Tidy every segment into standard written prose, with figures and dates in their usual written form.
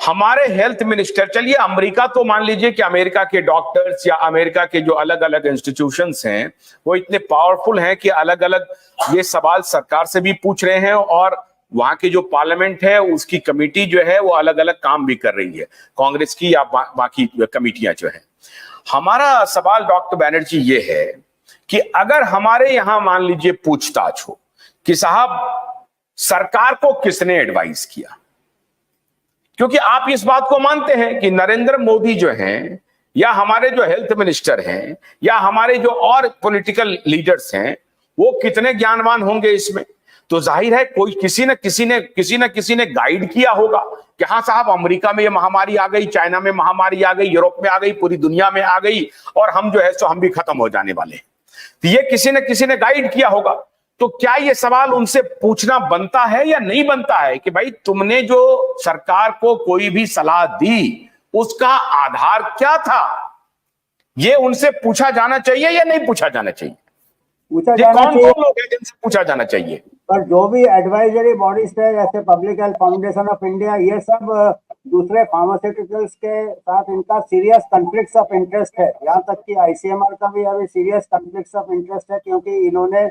हमारे health minister, चलिए America तो मान लीजिए कि अमेरिका के डॉक्टर्स या अमेरिका के जो अलग अलग इंस्टीट्यूशंस हैं वो इतने पावरफुल हैं कि अलग अलग ये सवाल सरकार से भी पूछ रहे हैं, और वहां की जो पार्लियामेंट है उसकी कमेटी जो है वो अलग अलग काम भी कर रही है, कांग्रेस की या बाकी कमेटियां जो है। हमारा सवाल डॉक्टर बैनर्जी ये है कि अगर हमारे यहां मान लीजिए पूछताछ हो कि साहब सरकार को किसने एडवाइस किया, क्योंकि आप इस बात को मानते हैं कि नरेंद्र मोदी जो हैं या हमारे जो हेल्थ मिनिस्टर हैं या हमारे जो और पॉलिटिकल लीडर्स हैं वो कितने ज्ञानवान होंगे इसमें, तो जाहिर है कोई किसी न किसी ने गाइड किया होगा कि हाँ साहब अमेरिका में ये महामारी आ गई, चाइना में महामारी आ गई, यूरोप में आ गई, पूरी दुनिया में आ गई और हम जो है सो हम भी खत्म हो जाने वाले हैं। तो ये किसी ने गाइड किया होगा। तो क्या ये सवाल उनसे पूछना बनता है या नहीं बनता है कि भाई तुमने जो सरकार को कोई भी सलाह दी उसका आधार क्या था? ये उनसे पूछा जाना चाहिए या नहीं पूछा जाना चाहिए? पूछा जाना चाहिए। कौन लोग हैं जिनसे पूछा जाना चाहिए? पर जो भी एडवाइजरी बॉडीज थे जैसे public health foundation of India, ये सब दूसरे फार्मास्यूटिकल्स के साथ इनका सीरियस कॉन्फ्लिक्ट्स ऑफ इंटरेस्ट है। यहाँ तक कि आईसीएमआर का भी अभी सीरियस कॉन्फ्लिक्ट्स ऑफ इंटरेस्ट है, क्योंकि इन्होंने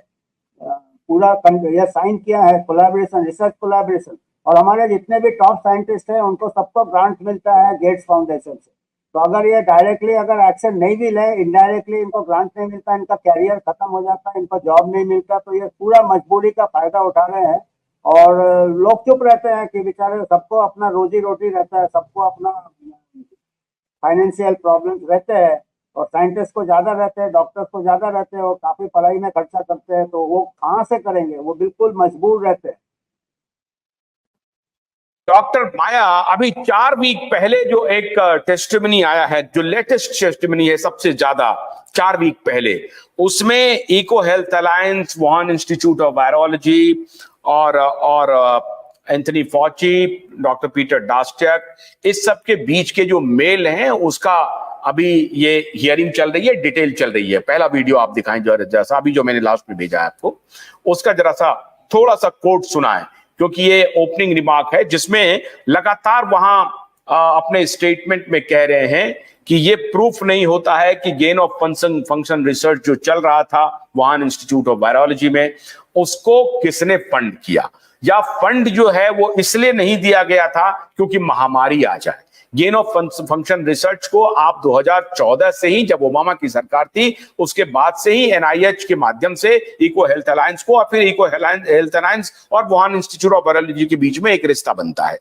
पूरा यह साइन किया है कोलैबोरेशन, रिसर्च कोलैबोरेशन, और हमारे जितने भी टॉप साइंटिस्ट हैं उनको सबको ग्रांट मिलता है गेट्स फाउंडेशन से। तो अगर ये डायरेक्टली अगर एक्शन नहीं भी ले, इनडायरेक्टली इनको ग्रांट नहीं मिलता, इनका कैरियर खत्म हो जाता है, इनको जॉब नहीं मिलता, तो ये पूरा मजबूरी का फायदा उठा रहे हैं। और लोग चुप रहते हैं कि बेचारे सबको अपना रोजी रोटी रहता है, सबको अपना फाइनेंशियल प्रॉब्लम्स रहते हैं, और साइंटिस्ट को ज्यादा रहते हैं, डॉक्टर्स को ज्यादा रहते हैं, और काफी पढ़ाई में खर्चा करते हैं, तो वो कहाँ से करेंगे? वो बिल्कुल मजबूर रहते हैं। डॉक्टर माया, अभी 4 वीक पहले जो एक टेस्टिमनी आया है, जो लेटेस्ट टेस्टिमनी है सबसे ज्यादा 4 वीक पहले, उसमें EcoHealth Alliance, Wuhan Institute of Virology और Anthony Fauci, doctor Peter Daszak, इस सब के बीच के जो मेल हैं उसका अभी ये हियरिंग चल रही है, डिटेल चल रही है। पहला वीडियो आप दिखाएं जैसा अभी जो मैंने लास्ट में भेजा है आपको, उसका जरा सा थोड़ा सा कोट सुना है, क्योंकि ये ओपनिंग रिमार्क है जिसमें लगातार वहां अपने स्टेटमेंट में कह रहे हैं कि ये प्रूफ नहीं होता है कि गेन ऑफ फंक्शन रिसर्च जो चल रहा था वुहान इंस्टीट्यूट ऑफ वायरोलॉजी में, उसको किसने फंड किया, या फंड जो है वो इसलिए नहीं दिया गया था क्योंकि महामारी आ जाए। गेन ऑफ फंक्शन रिसर्च को आप 2014 से ही, जब ओबामा की सरकार थी उसके बाद से ही एनआईएच के माध्यम से इको हेल्थ अलायंस को, और फिर इको हेल्थ अलायंस और वुहान इंस्टीट्यूट ऑफ वायरोलॉजी के बीच में एक रिश्ता बनता है।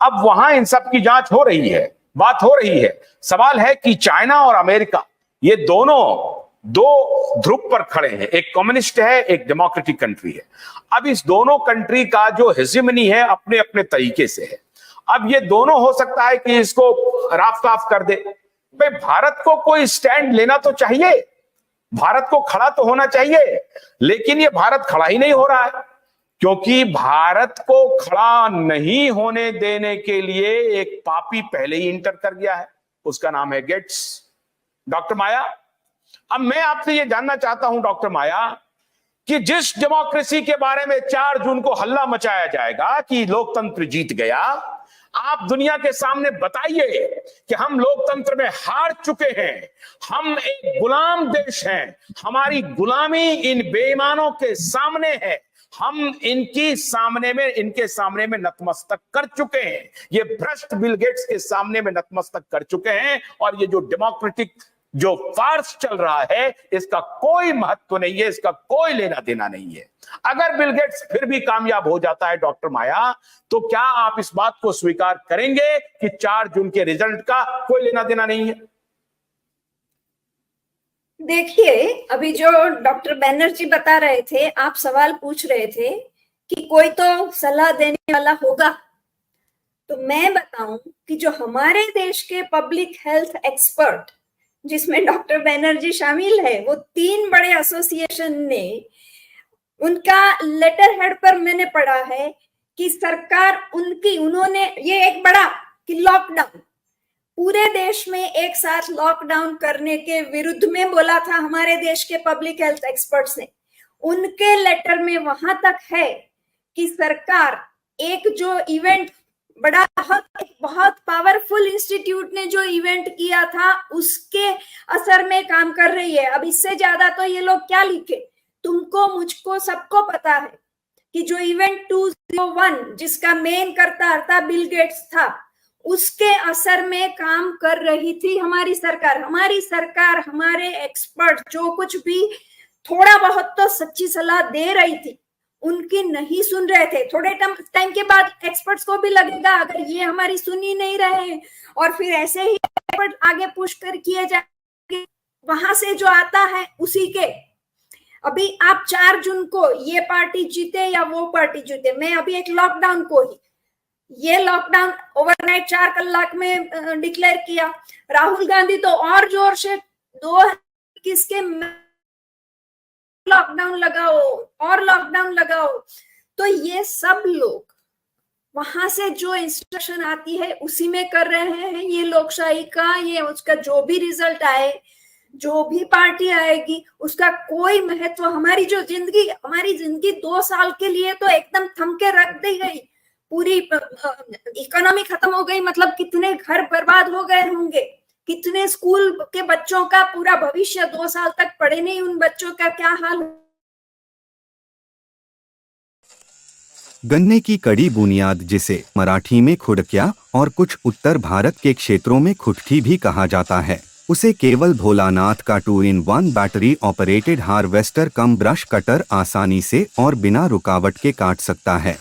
अब वहां इन सब की जांच हो रही है, बात हो रही है। सवाल है कि चाइना और अमेरिका ये दोनों दो ध्रुव पर खड़े हैं, एक कम्युनिस्ट है, एक डेमोक्रेटिक कंट्री है। अब इस दोनों कंट्री का जो हेजिमनी है अपने अपने तरीके से है। अब ये दोनों हो सकता है कि इसको राफ साफ कर दे। भाई भारत को कोई स्टैंड लेना तो चाहिए, भारत को खड़ा तो होना चाहिए, लेकिन ये भारत खड़ा ही नहीं हो रहा है, क्योंकि भारत को खड़ा नहीं होने देने के लिए एक पापी पहले ही इंटर कर गया है, उसका नाम है गेट्स। डॉक्टर माया, अब मैं आपसे ये जानना चाहता हूं डॉक्टर माया कि जिस डेमोक्रेसी के बारे में 4 जून को हल्ला मचाया जाएगा कि लोकतंत्र जीत गया, आप दुनिया के सामने बताइए कि हम लोकतंत्र में हार चुके हैं, हम एक गुलाम देश हैं, हमारी गुलामी इन बेईमानों के सामने है, हम इनके सामने में नतमस्तक कर चुके हैं, ये भ्रष्ट बिल गेट्स के सामने में नतमस्तक कर चुके हैं, और ये जो डेमोक्रेटिक जो फार्स चल रहा है इसका कोई महत्व नहीं है, इसका कोई लेना देना नहीं है। अगर बिल गेट्स फिर भी कामयाब हो जाता है डॉक्टर माया, तो क्या आप इस बात को स्वीकार करेंगे कि 4 जून के रिजल्ट का कोई लेना देना नहीं है? देखिए, अभी जो डॉक्टर बैनर्जी बता रहे थे, आप सवाल पूछ रहे थे कि कोई तो सलाह देने वाला होगा, तो मैं बताऊं कि जो हमारे देश के पब्लिक हेल्थ एक्सपर्ट, जिसमें डॉक्टर बैनर्जी शामिल है, वो 3 बड़े एसोसिएशन ने, उनका लेटर हेड पर मैंने पढ़ा है कि सरकार उन्होंने ये एक बड़ा कि लॉकडाउन, पूरे देश में एक साथ लॉकडाउन करने के विरुद्ध में बोला था हमारे देश के पब्लिक हेल्थ एक्सपर्ट्स ने। उनके लेटर में वहां तक है कि सरकार एक जो इवेंट बड़ा बहुत स्कूल इंस्टीट्यूट ने जो इवेंट किया था उसके असर में काम कर रही है। अब इससे ज्यादा तो ये लोग क्या लिखे, तुमको मुझको सबको पता है कि जो इवेंट 201 जिसका मेन कर्ता बिल गेट्स था, उसके असर में काम कर रही थी हमारी सरकार। हमारे एक्सपर्ट जो कुछ भी थोड़ा बहुत तो सच्ची सलाह दे रही थी, उनकी नहीं सुन रहे थे। थोड़े टाइम के बाद एक्सपर्ट्स को भी लगेगा अगर ये हमारी सुन ही नहीं रहे और फिर ऐसे ही एक्सपर्ट आगे पुश कर किए जाएंगे, वहां से जो आता है उसी के। अभी आप 4 जून को ये पार्टी जीते या वो पार्टी जीते, मैं अभी एक लॉकडाउन को ही, ये लॉकडाउन ओवरनाइट 4 कलाक में डिक्लेयर किया। राहुल गांधी तो और जोर से 2021 के लॉकडाउन लगाओ। तो ये सब लोग वहां से जो इंस्ट्रक्शन आती है उसी में कर रहे हैं। ये लोकशाही का, ये उसका जो भी रिजल्ट आए, जो भी पार्टी आएगी, उसका कोई महत्व, हमारी जिंदगी 2 साल के लिए तो एकदम थम के रख दी गई। पूरी इकोनॉमी खत्म हो गई, मतलब कितने घर बर्बाद हो गए होंगे, कितने स्कूल के बच्चों का पूरा भविष्य 2 साल तक पढ़े नहीं, उन बच्चों का क्या हाल। गन्ने की कड़ी बुनियाद, जिसे मराठी में खुड़किया और कुछ उत्तर भारत के क्षेत्रों में खुटकी भी कहा जाता है, उसे केवल भोलानाथ का 2-in-1 बैटरी ऑपरेटेड हार्वेस्टर कम ब्रश कटर आसानी से और बिना रुकावट के काट सकता है।